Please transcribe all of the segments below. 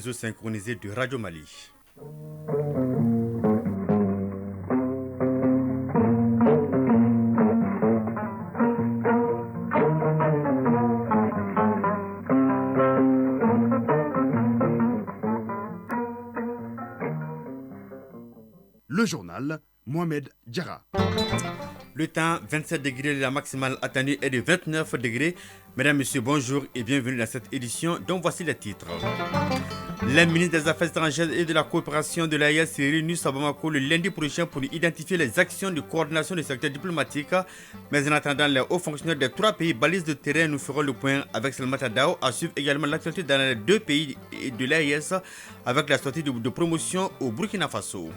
Réseau synchronisé de Radio Mali. Le journal, Mohamed Diarra. Le temps, 27 degrés, la maximale attendue est de 29 degrés. Mesdames, Messieurs, bonjour et bienvenue dans cette édition dont voici les titres. Les ministres des Affaires étrangères et de la coopération de l'AES se réunissent à Bamako le lundi prochain pour identifier les actions de coordination du secteur diplomatique. Mais en attendant, les hauts fonctionnaires des trois pays balises de terrain nous feront le point avec Salmata Dao, à suivre également l'actualité dans les deux pays de l'AES avec la sortie de promotion au Burkina Faso.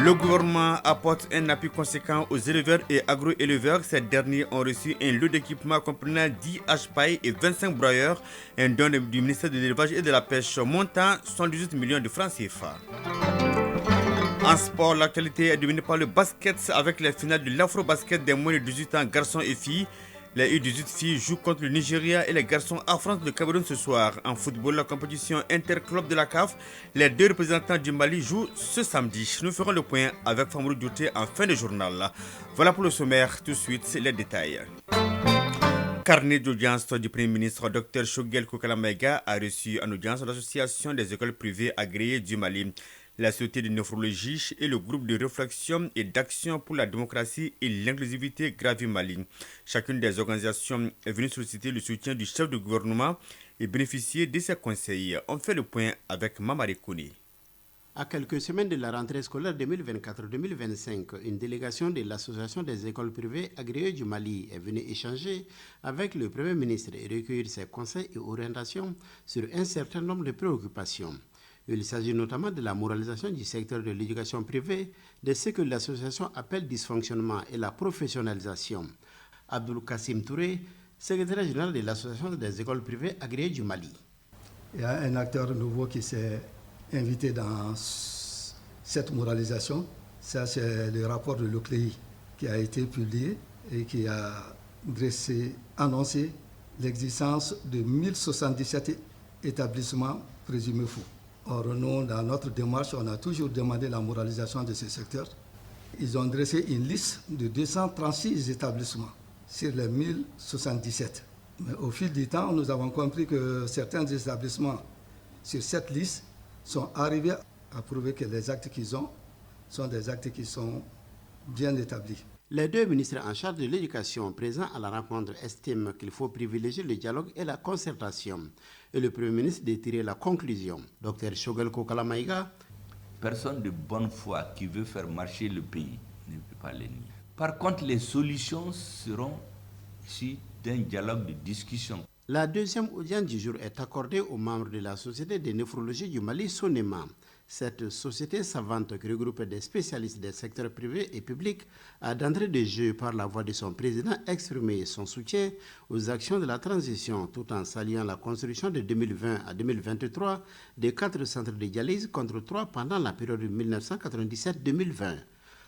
Le gouvernement apporte un appui conséquent aux éleveurs et agro-éleveurs. Ces derniers ont reçu un lot d'équipements comprenant 10 HPI et 25 broyeurs, un don du ministère de l'élevage et de la pêche montant 118 millions de francs CFA. En sport, l'actualité est dominée par le basket avec les finales de l'Afro-Basket des moins de 18 ans garçons et filles. Les U18 filles jouent contre le Nigeria et les garçons affrontent le Cameroun ce soir. En football, la compétition interclub de la CAF, les deux représentants du Mali jouent ce samedi. Nous ferons le point avec Famourou Douté en fin de journal. Voilà pour le sommaire, tout de suite les détails. Carnet d'audience du Premier ministre Dr Choguel Kokalamaïga a reçu en audience l'Association des écoles privées agréées du Mali, la Société de néphrologie et le groupe de réflexion et d'action pour la démocratie et l'inclusivité Gravi Mali. Chacune des organisations est venue solliciter le soutien du chef de gouvernement et bénéficier de ses conseils. On fait le point avec Mamari Kouni. À quelques semaines de la rentrée scolaire 2024-2025, une délégation de l'Association des écoles privées agréées du Mali est venue échanger avec le Premier ministre et recueillir ses conseils et orientations sur un certain nombre de préoccupations. Il s'agit notamment de la moralisation du secteur de l'éducation privée, de ce que l'association appelle dysfonctionnement et la professionnalisation. Abdul Kassim Touré, secrétaire général de l'Association des écoles privées agréées du Mali. Il y a un acteur nouveau qui s'est invité dans cette moralisation. Ça, c'est le rapport de l'OCLEI qui a été publié et qui a annoncé l'existence de 1077 établissements présumés faux. Or, nous, dans notre démarche, on a toujours demandé la moralisation de ce secteur. Ils ont dressé une liste de 236 établissements sur les 1077. Mais au fil du temps, nous avons compris que certains établissements sur cette liste sont arrivés à prouver que les actes qu'ils ont sont des actes qui sont bien établis. Les deux ministres en charge de l'éducation présents à la rencontre estiment qu'il faut privilégier le dialogue et la concertation. Et le Premier ministre de tirer la conclusion. Dr Choguel Kokalamaïga. Personne de bonne foi qui veut faire marcher le pays ne peut pas les nier. Par contre, les solutions seront issues d'un dialogue de discussion. La deuxième audience du jour est accordée aux membres de la Société de néphrologie du Mali, Sonema. Cette société savante qui regroupe des spécialistes des secteurs privés et publics a d'entrée de jeu par la voix de son président exprimé son soutien aux actions de la transition tout en saluant la construction de 2020 à 2023 des 4 centres de dialyse contre 3 pendant la période 1997-2020.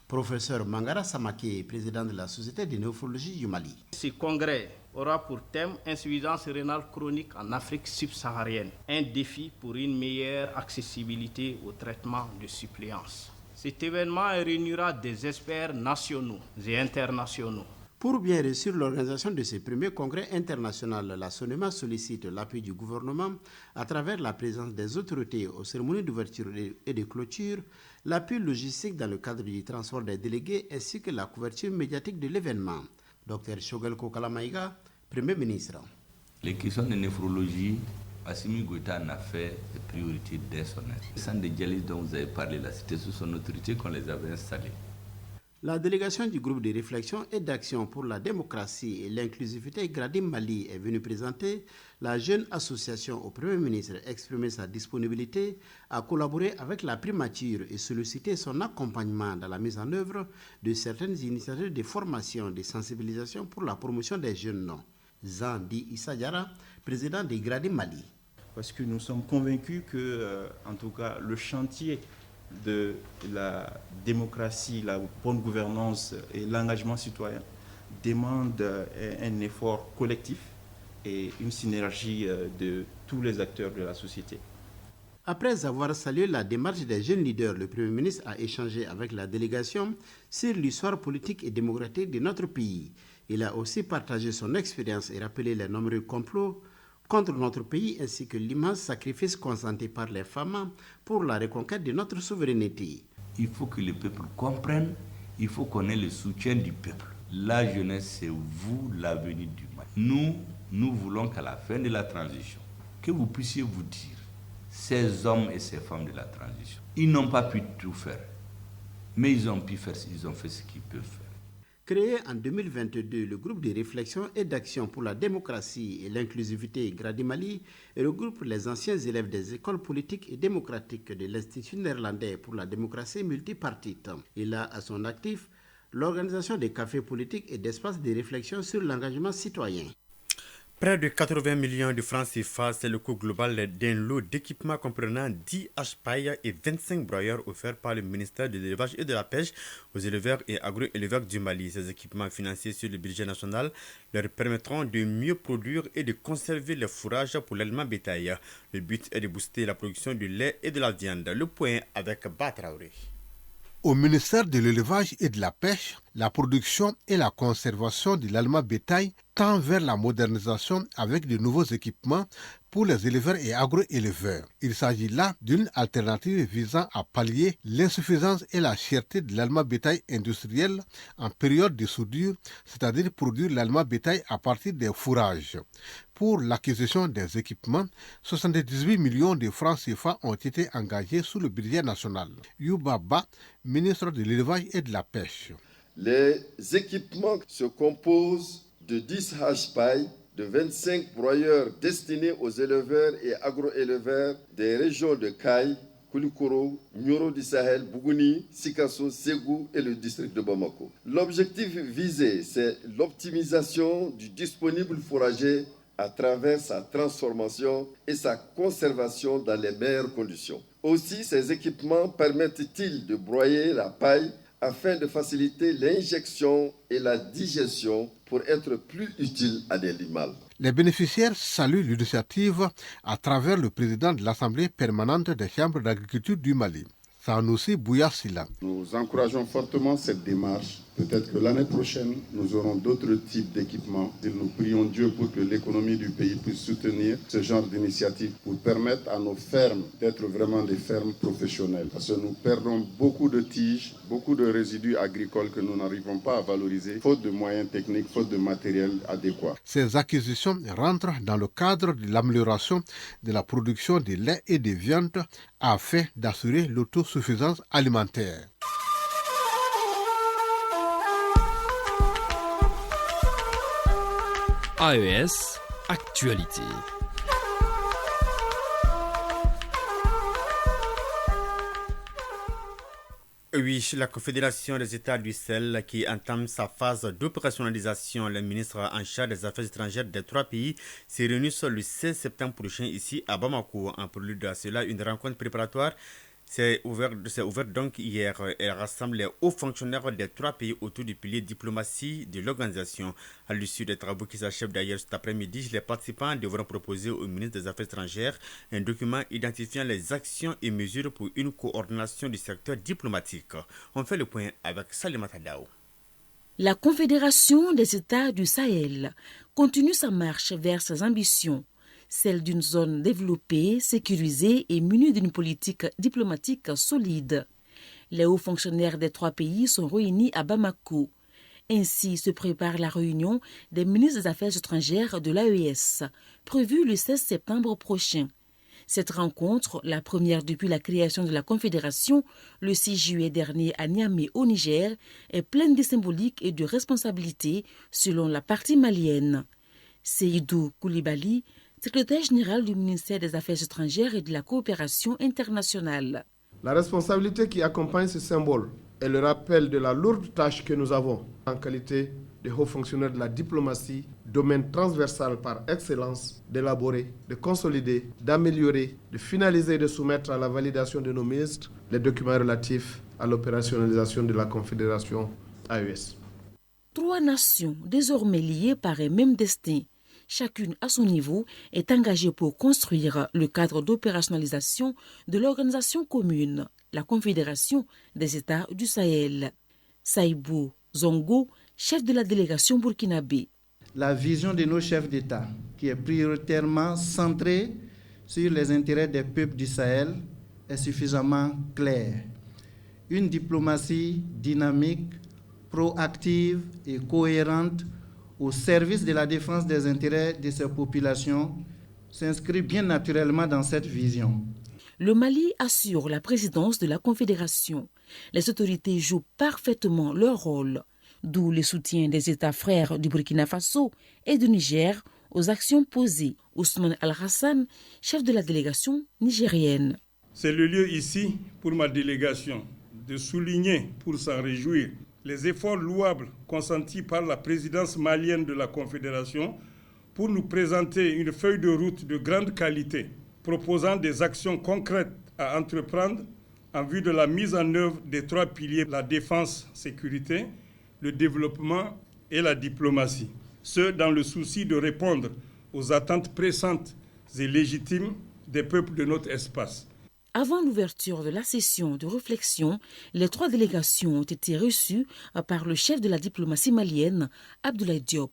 Professeur Mangara Samake, président de la Société de néphrologie du Mali. Ce congrès aura pour thème insuffisance rénale chronique en Afrique subsaharienne, un défi pour une meilleure accessibilité au traitement de suppléance. Cet événement réunira des experts nationaux et internationaux. Pour bien réussir l'organisation de ce premier congrès international, la SONEMA sollicite l'appui du gouvernement à travers la présence des autorités aux cérémonies d'ouverture et de clôture, l'appui logistique dans le cadre du transport des délégués ainsi que la couverture médiatique de l'événement. Dr Choguel Kokalamaïga, Premier ministre. Les questions de néphrologie, Assimi Goïta en a fait des priorités dès son aide. Les centres de dialyse dont vous avez parlé, là, c'était sous son autorité qu'on les avait installés. La délégation du groupe de réflexion et d'action pour la démocratie et l'inclusivité Gradim Mali est venue présenter la jeune association au Premier ministre, exprimer sa disponibilité à collaborer avec la primature et solliciter son accompagnement dans la mise en œuvre de certaines initiatives de formation et de sensibilisation pour la promotion des jeunes. Zandi Issa Diarra, président de Gradim Mali. Parce que nous sommes convaincus que, en tout cas, le chantier de la démocratie, la bonne gouvernance et l'engagement citoyen demande un effort collectif et une synergie de tous les acteurs de la société. Après avoir salué la démarche des jeunes leaders, le Premier ministre a échangé avec la délégation sur l'histoire politique et démocratique de notre pays. Il a aussi partagé son expérience et rappelé les nombreux complots contre notre pays ainsi que l'immense sacrifice consenti par les femmes pour la reconquête de notre souveraineté. Il faut que le peuple comprenne, il faut qu'on ait le soutien du peuple. La jeunesse, c'est vous l'avenir du Mali. Nous voulons qu'à la fin de la transition, que vous puissiez vous dire, ces hommes et ces femmes de la transition, ils n'ont pas pu tout faire, mais ils ont fait ce qu'ils peuvent faire. Créé en 2022, le groupe de réflexion et d'action pour la démocratie et l'inclusivité Gradi Mali regroupe les anciens élèves des écoles politiques et démocratiques de l'Institut néerlandais pour la démocratie multipartite. Il a à son actif l'organisation des cafés politiques et d'espaces de réflexion sur l'engagement citoyen. Près de 80 millions de francs CFA, c'est le coût global d'un lot d'équipements comprenant 10 hache-pailles et 25 broyeurs offerts par le ministère de l'Élevage et de la Pêche aux éleveurs et agro-éleveurs du Mali. Ces équipements financés sur le budget national leur permettront de mieux produire et de conserver les fourrages pour l'aliment bétail. Le but est de booster la production du lait et de la viande. Le point avec Batraoré. Au ministère de l'Élevage et de la Pêche, la production et la conservation de l'aliment bétail tend vers la modernisation avec de nouveaux équipements pour les éleveurs et agro-éleveurs. Il s'agit là d'une alternative visant à pallier l'insuffisance et la cherté de l'aliment bétail industriel en période de soudure, c'est-à-dire produire l'aliment bétail à partir des fourrages. Pour l'acquisition des équipements, 78 millions de francs CFA ont été engagés sous le budget national. Youba Ba, ministre de l'Élevage et de la Pêche. Les équipements se composent de 10 hache-pailles, de 25 broyeurs destinés aux éleveurs et agro-éleveurs des régions de Kaï, Koulikoro, Nioro du Sahel, Bougouni, Sikasso, Ségou et le district de Bamako. L'objectif visé, c'est l'optimisation du disponible fourrager à travers sa transformation et sa conservation dans les meilleures conditions. Aussi, ces équipements permettent-ils de broyer la paille afin de faciliter l'injection et la digestion pour être plus utiles à l'animal. Les bénéficiaires saluent l'initiative à travers le président de l'Assemblée permanente des chambres d'agriculture du Mali, Sanoussi Bouyassila. Nous encourageons fortement cette démarche. Peut-être que l'année prochaine, nous aurons d'autres types d'équipements. Et nous prions Dieu pour que l'économie du pays puisse soutenir ce genre d'initiative pour permettre à nos fermes d'être vraiment des fermes professionnelles. Parce que nous perdons beaucoup de tiges, beaucoup de résidus agricoles que nous n'arrivons pas à valoriser, faute de moyens techniques, faute de matériel adéquat. Ces acquisitions rentrent dans le cadre de l'amélioration de la production de lait et de viande afin d'assurer l'autosuffisance alimentaire. AES Actualité. Oui, la Confédération des États du Sahel qui entame sa phase d'opérationnalisation, le ministre en charge des Affaires étrangères des trois pays s'est réuni le 16 septembre prochain ici à Bamako. En prélude à cela, une rencontre préparatoire s'est ouverte donc hier. Elle rassemble les hauts fonctionnaires des trois pays autour du pilier diplomatie de l'organisation. À l'issue des travaux qui s'achèvent d'ailleurs cet après-midi, les participants devront proposer au ministre des Affaires étrangères un document identifiant les actions et mesures pour une coordination du secteur diplomatique. On fait le point avec Salimata Dao. La Confédération des États du Sahel continue sa marche vers ses ambitions, celle d'une zone développée, sécurisée et munie d'une politique diplomatique solide. Les hauts fonctionnaires des trois pays sont réunis à Bamako. Ainsi se prépare la réunion des ministres des Affaires étrangères de l'AES, prévue le 16 septembre prochain. Cette rencontre, la première depuis la création de la Confédération le 6 juillet dernier à Niamey au Niger, est pleine de symbolique et de responsabilité selon la partie malienne. Seydou Koulibaly, secrétaire général du ministère des Affaires étrangères et de la coopération internationale. La responsabilité qui accompagne ce symbole est le rappel de la lourde tâche que nous avons en qualité de hauts fonctionnaires de la diplomatie, domaine transversal par excellence, d'élaborer, de consolider, d'améliorer, de finaliser et de soumettre à la validation de nos ministres les documents relatifs à l'opérationnalisation de la Confédération AES. Trois nations désormais liées par un même destin, chacune à son niveau, est engagée pour construire le cadre d'opérationnalisation de l'organisation commune, la Confédération des États du Sahel. Saïbou Zongo, chef de la délégation burkinabé. La vision de nos chefs d'État, qui est prioritairement centrée sur les intérêts des peuples du Sahel, est suffisamment claire. Une diplomatie dynamique, proactive et cohérente au service de la défense des intérêts de ces populations s'inscrit bien naturellement dans cette vision. Le Mali assure la présidence de la Confédération. Les autorités jouent parfaitement leur rôle, d'où le soutien des États frères du Burkina Faso et du Niger aux actions posées. Ousmane Al-Hassan, chef de la délégation nigérienne. C'est le lieu ici pour ma délégation de souligner, pour s'en réjouir, les efforts louables consentis par la présidence malienne de la Confédération pour nous présenter une feuille de route de grande qualité, proposant des actions concrètes à entreprendre en vue de la mise en œuvre des 3 piliers, la défense, sécurité, le développement et la diplomatie. Ce, dans le souci de répondre aux attentes pressantes et légitimes des peuples de notre espace. Avant l'ouverture de la session de réflexion, les 3 délégations ont été reçues par le chef de la diplomatie malienne, Abdoulaye Diop.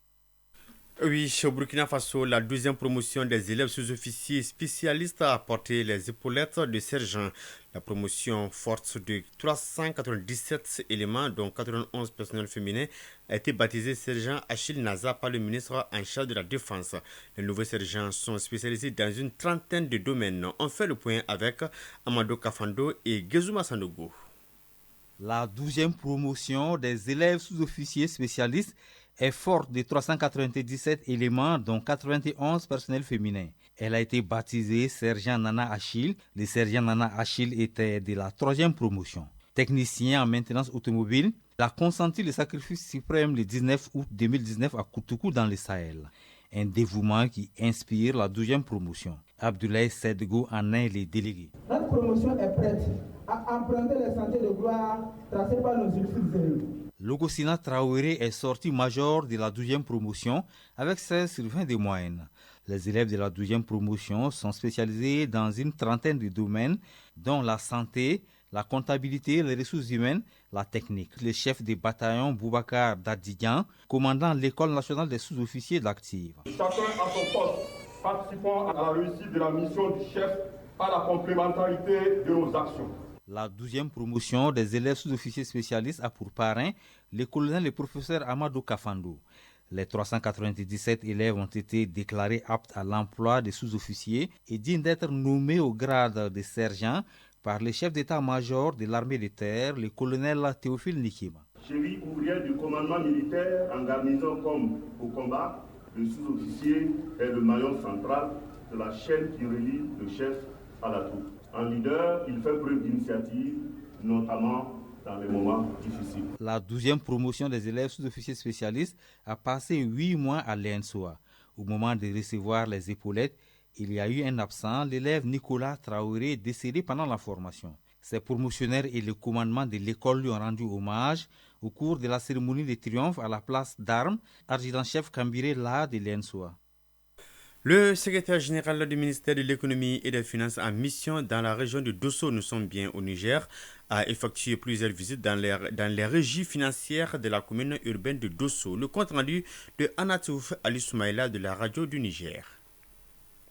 Oui, au Burkina Faso, la 12e promotion des élèves sous-officiers spécialistes a apporté les épaulettes de sergent. La promotion forte de 397 éléments, dont 91 personnels féminins, a été baptisée sergent Achille Naza par le ministre en charge de la Défense. Les nouveaux sergents sont spécialisés dans une trentaine de domaines. On fait le point avec Amadou Kafando et Gezouma Sanogo. La 12e promotion des élèves sous-officiers spécialistes est forte de 397 éléments, dont 91 personnels féminins. Elle a été baptisée sergent Nana Achille. Le sergent Nana Achille était de la 3e promotion. Technicien en maintenance automobile, il a consenti le sacrifice suprême le 19 août 2019 à Koutoukou dans le Sahel. Un dévouement qui inspire la 12e promotion. Abdoulaye Sedgo en est le délégué. Notre promotion est prête à emprunter les sentiers de gloire tracés par nos ultimes élus. Logosina Traoré est sorti major de la 12e promotion avec 16 sur 20 de moyenne. Les élèves de la 12e promotion sont spécialisés dans une trentaine de domaines, dont la santé, la comptabilité, les ressources humaines, la technique. Le chef de bataillon Boubacar Dadjian, commandant l'école nationale des sous-officiers d'active. Chacun à son poste, participant à la réussite de la mission du chef par la complémentarité de nos actions. La 12e promotion des élèves sous-officiers spécialistes a pour parrain le colonel et professeur Amadou Kafando. Les 397 élèves ont été déclarés aptes à l'emploi des sous-officiers et dignes d'être nommés au grade de sergent par le chef d'état-major de l'armée de terre, le colonel Théophile Nikima. Cheville ouvrière du commandement militaire en garnison comme au combat, le sous-officier est le maillon central de la chaîne qui relie le chef à la troupe. En leader, il fait preuve d'initiative, notamment dans les moments difficiles. La 12e promotion des élèves sous-officiers spécialistes a passé 8 mois à l'ENSOA. Au moment de recevoir les épaulettes, il y a eu un absent, l'élève Nicolas Traoré, décédé pendant la formation. Ses promotionnaires et le commandement de l'école lui ont rendu hommage au cours de la cérémonie de triomphe à la place d'armes, adjudant-chef Kambiré La de l'ENSOA. Le secrétaire général du ministère de l'économie et des finances en mission dans la région de Dosso, nous sommes bien au Niger, a effectué plusieurs visites dans les régies financières de la commune urbaine de Dosso. Le compte rendu de Anatouf Ali Soumaïla de la radio du Niger.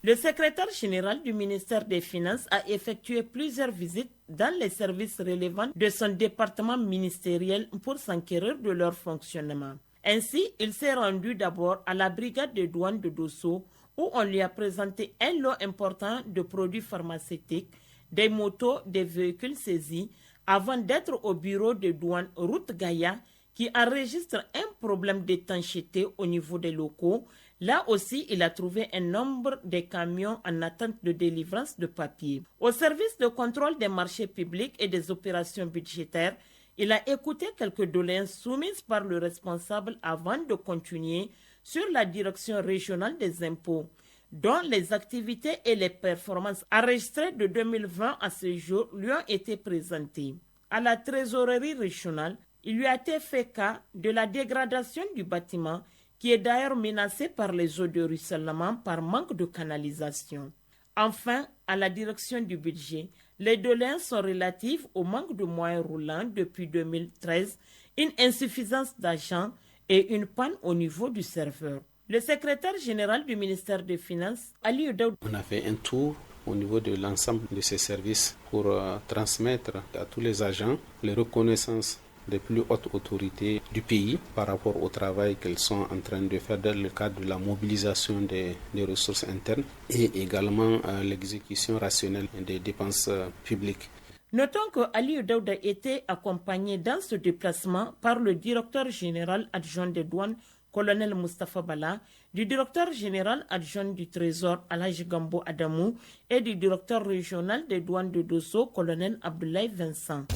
Le secrétaire général du ministère des Finances a effectué plusieurs visites dans les services relevant de son département ministériel pour s'enquérir de leur fonctionnement. Ainsi, il s'est rendu d'abord à la brigade de douane de Dosso, où on lui a présenté un lot important de produits pharmaceutiques, des motos, des véhicules saisis, avant d'être au bureau de douane route Gaïa, qui enregistre un problème d'étanchéité au niveau des locaux. Là aussi, il a trouvé un nombre de camions en attente de délivrance de papier. Au service de contrôle des marchés publics et des opérations budgétaires, il a écouté quelques doléances soumises par le responsable avant de continuer sur la direction régionale des impôts, dont les activités et les performances enregistrées de 2020 à ce jour lui ont été présentées. À la trésorerie régionale, il lui a été fait cas de la dégradation du bâtiment qui est d'ailleurs menacée par les eaux de ruissellement par manque de canalisation. Enfin, à la direction du budget, les doléances sont relatives au manque de moyens roulants depuis 2013, une insuffisance d'agents et une panne au niveau du serveur. Le secrétaire général du ministère des Finances, Ali Daoud. On a fait un tour au niveau de l'ensemble de ces services pour transmettre à tous les agents les reconnaissances des plus hautes autorités du pays par rapport au travail qu'elles sont en train de faire dans le cadre de la mobilisation des ressources internes et également l'exécution rationnelle des dépenses publiques. Notons que Ali Daouda était accompagné dans ce déplacement par le directeur général adjoint des douanes, colonel Mustafa Bala, du directeur général adjoint du Trésor, Alhaji Gambo Adamou, et du directeur régional des douanes de Dosso, colonel Abdoulaye Vincent.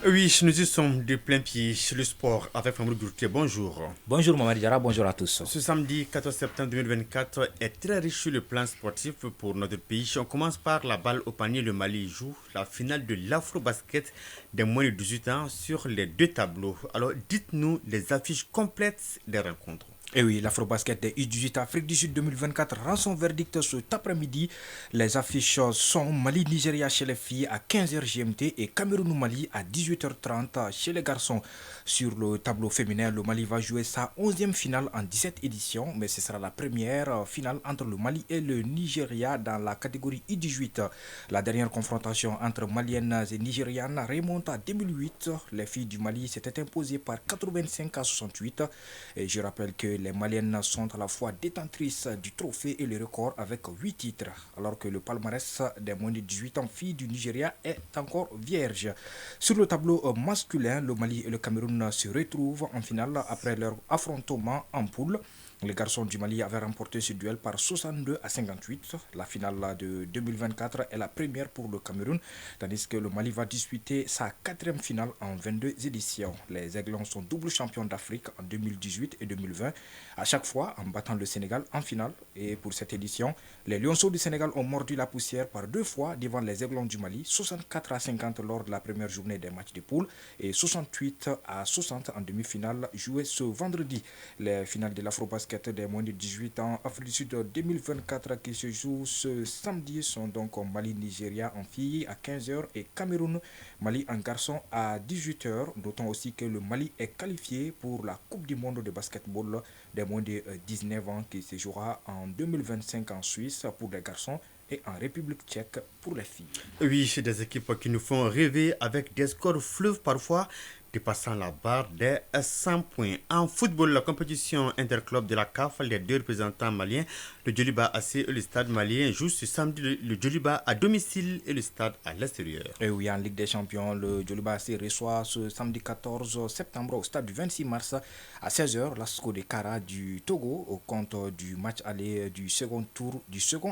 Oui, nous y sommes de plein pied sur le sport avec Mamadou Dourté. Bonjour. Bonjour Mamadou Diarra, bonjour à tous. Ce samedi 14 septembre 2024 est très riche sur le plan sportif pour notre pays. On commence par la balle au panier. Le Mali joue la finale de l'Afro-Basket des moins de 18 ans sur les deux tableaux. Alors dites-nous les affiches complètes des rencontres. Et oui, l'Afro-Basket des U18 Afrique du Sud 2024 rend son verdict cet après-midi. Les affiches sont Mali-Nigeria chez les filles à 15h GMT et Cameroun-Mali à 18h30 chez les garçons. Sur le tableau féminin, le Mali va jouer sa 11e finale en 17 éditions, mais ce sera la première finale entre le Mali et le Nigeria dans la catégorie U18. La dernière confrontation entre Maliennes et Nigérianes remonte à 2008. Les filles du Mali s'étaient imposées par 85-68. Et je rappelle que les Maliennes sont à la fois détentrices du trophée et le record avec 8 titres, alors que le palmarès des moins de 18 ans filles du Nigeria est encore vierge. Sur le tableau masculin, le Mali et le Cameroun se retrouvent en finale après leur affrontement en poule. Les garçons du Mali avaient remporté ce duel par 62-58. La finale de 2024 est la première pour le Cameroun, tandis que le Mali va disputer sa 4e finale en 22 éditions. Les Aiglons sont double champions d'Afrique en 2018 et 2020, à chaque fois en battant le Sénégal en finale. Et pour cette édition, les Lionceaux du Sénégal ont mordu la poussière par 2 fois devant les Aiglons du Mali, 64-50 lors de la première journée des matchs de poule et 68-60 en demi-finale jouée ce vendredi. Les finales de l'Afro-Basket des moins de 18 ans Afrique du Sud 2024 qui se jouent ce samedi sont donc Mali-Nigeria en filles à 15h et Cameroun-Mali en garçon à 18h. Notons aussi que le Mali est qualifié pour la Coupe du monde de basketball des moins de 19 ans qui se jouera en 2025 en Suisse pour les garçons et en République tchèque pour les filles. Oui, c'est des équipes qui nous font rêver avec des scores fleuves parfois dépassant la barre des 100 points. En football, la compétition interclub de la CAF, les deux représentants maliens, le Djoliba AC et le Stade malien, jouent ce samedi le Djoliba à domicile et le Stade à l'extérieur. Et oui, en Ligue des Champions, le Djoliba AC reçoit ce samedi 14 septembre au stade du 26 mars à 16h l'Asco de Kara du Togo au compte du match aller du second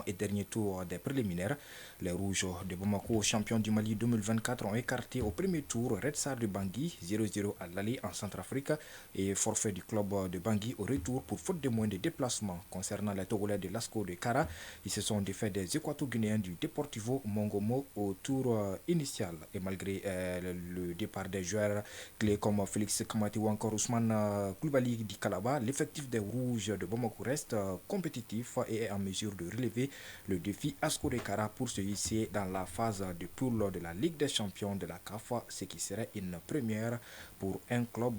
et dernier tour des préliminaires. Les Rouges de Bamako, champions du Mali 2024, ont écarté au premier tour Red Star de Bangui 0-0 à l'aller en Centrafrique et forfait du club de Bangui au retour pour faute de moyens de déplacement. Concernant les Togolais de l'Asco de Kara, ils se sont défaits des Équato-Guinéens du Deportivo Mongomo au tour initial. Et malgré le départ des joueurs clés comme Félix Kamati ou encore Ousmane Koulibaly di Kalaba, l'effectif des Rouges de Bamako reste compétitif et est en mesure de relever le défi Asco de Kara pour se hisser dans la phase de poule de la Ligue des Champions de la CAF, ce qui serait une première pour un club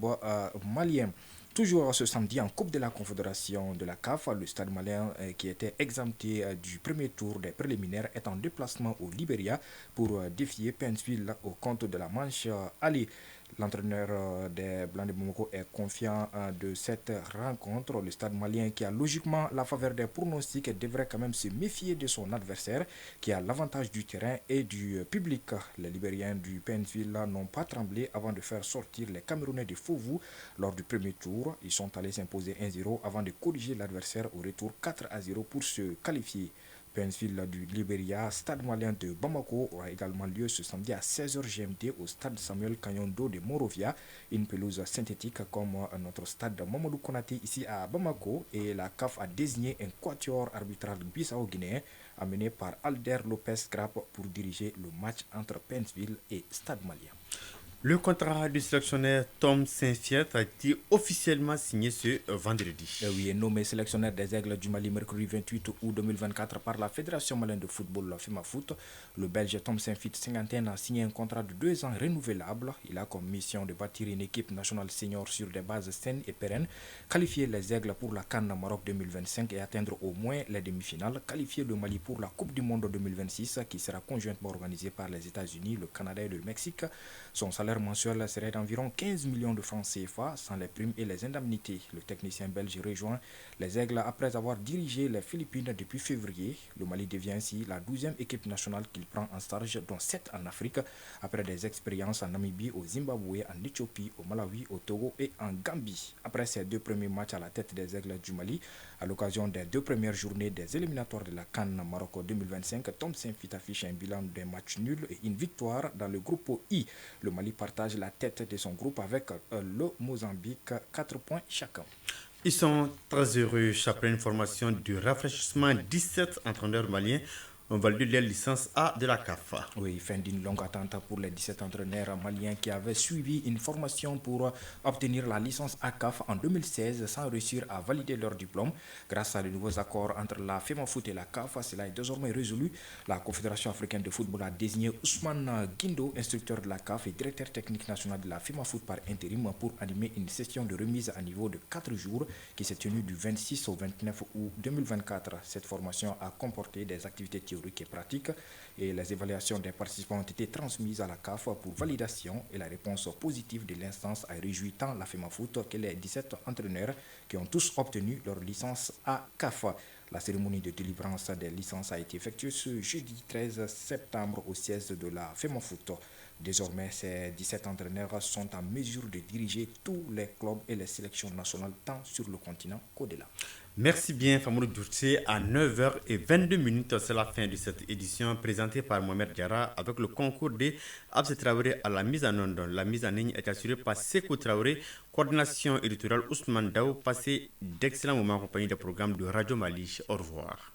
malien. Toujours ce samedi en Coupe de la Confédération de la CAF, le Stade malien qui était exempté du premier tour des préliminaires est en déplacement au Libéria pour défier Pennsville au compte de la manche aller. L'entraîneur des Blancs de Bamako est confiant de cette rencontre. Le Stade malien qui a logiquement la faveur des pronostics devrait quand même se méfier de son adversaire qui a l'avantage du terrain et du public. Les Libériens du Pennsville n'ont pas tremblé avant de faire sortir les Camerounais de Fovu lors du premier tour. Ils sont allés s'imposer 1-0 avant de corriger l'adversaire au retour 4-0 pour se qualifier. Pennsville du Libéria, Stade malien de Bamako aura également lieu ce samedi à 16h GMT au stade Samuel Kanyondo de Monrovia, une pelouse synthétique comme notre stade Mamadou Konaté ici à Bamako, et la CAF a désigné un quatuor arbitral bissau-guinéen amené par Alder Lopez Grap pour diriger le match entre Pennsville et Stade malien. Le contrat du sélectionneur Tom Saint-Fiet a été officiellement signé ce vendredi. Oui, nommé sélectionneur des Aigles du Mali mercredi 28 août 2024 par la Fédération malienne de football, la FEMAFOOT, le Belge Tom Saint-Fiet, 50 a signé un contrat de 2 ans renouvelable. Il a comme mission de bâtir une équipe nationale senior sur des bases saines et pérennes, qualifier les Aigles pour la CAN Maroc 2025 et atteindre au moins les demi-finales, qualifier le Mali pour la Coupe du Monde 2026 qui sera conjointement organisée par les États-Unis, le Canada et le Mexique. Son salaire mensuel serait d'environ 15 millions de francs CFA sans les primes et les indemnités. Le technicien belge rejoint les Aigles après avoir dirigé les Philippines depuis février. Le Mali devient ainsi la 12e équipe nationale qu'il prend en charge, dont 7 en Afrique, après des expériences en Namibie, au Zimbabwe, en Éthiopie, au Malawi, au Togo et en Gambie. Après ses 2 premiers matchs à la tête des Aigles du Mali, à l'occasion des 2 premières journées des éliminatoires de la CAN Maroc 2025, Tom Saint-Fiet affiche un bilan d'un match nul et une victoire dans le groupe I. Le Mali partage la tête de son groupe avec le Mozambique, 4 points chacun. Ils sont très heureux après une formation du rafraîchissement. 17 entraîneurs maliens ont validé leur licence A de la CAF. Oui, fin d'une longue attente pour les 17 entraîneurs maliens qui avaient suivi une formation pour obtenir la licence A CAF en 2016 sans réussir à valider leur diplôme. Grâce à de nouveaux accords entre la FEMAFOOT et la CAF, cela est désormais résolu. La Confédération africaine de football a désigné Ousmane Guindo, instructeur de la CAF et directeur technique national de la FEMAFOOT par intérim, pour animer une session de remise à niveau de 4 jours qui s'est tenue du 26 au 29 août 2024. Cette formation a comporté des activités théoriques et pratiques et les évaluations des participants ont été transmises à la CAF pour validation et la réponse positive de l'instance a réjoui tant la FEMAFOOT que les 17 entraîneurs qui ont tous obtenu leur licence à CAF. La cérémonie de délivrance des licences a été effectuée ce jeudi 13 septembre au siège de la FEMAFOOT. Désormais, ces 17 entraîneurs sont en mesure de diriger tous les clubs et les sélections nationales tant sur le continent qu'au-delà. Merci bien, Famoudou Dourtier. À 9h22, c'est la fin de cette édition présentée par Mohamed Diarra avec le concours de Abse Traoré à la mise en onde. La mise en ligne est assurée par Sekou Traoré, coordination éditoriale Ousmane Daou. Passez d'excellents moments en compagnie des programmes de Radio Mali. Au revoir.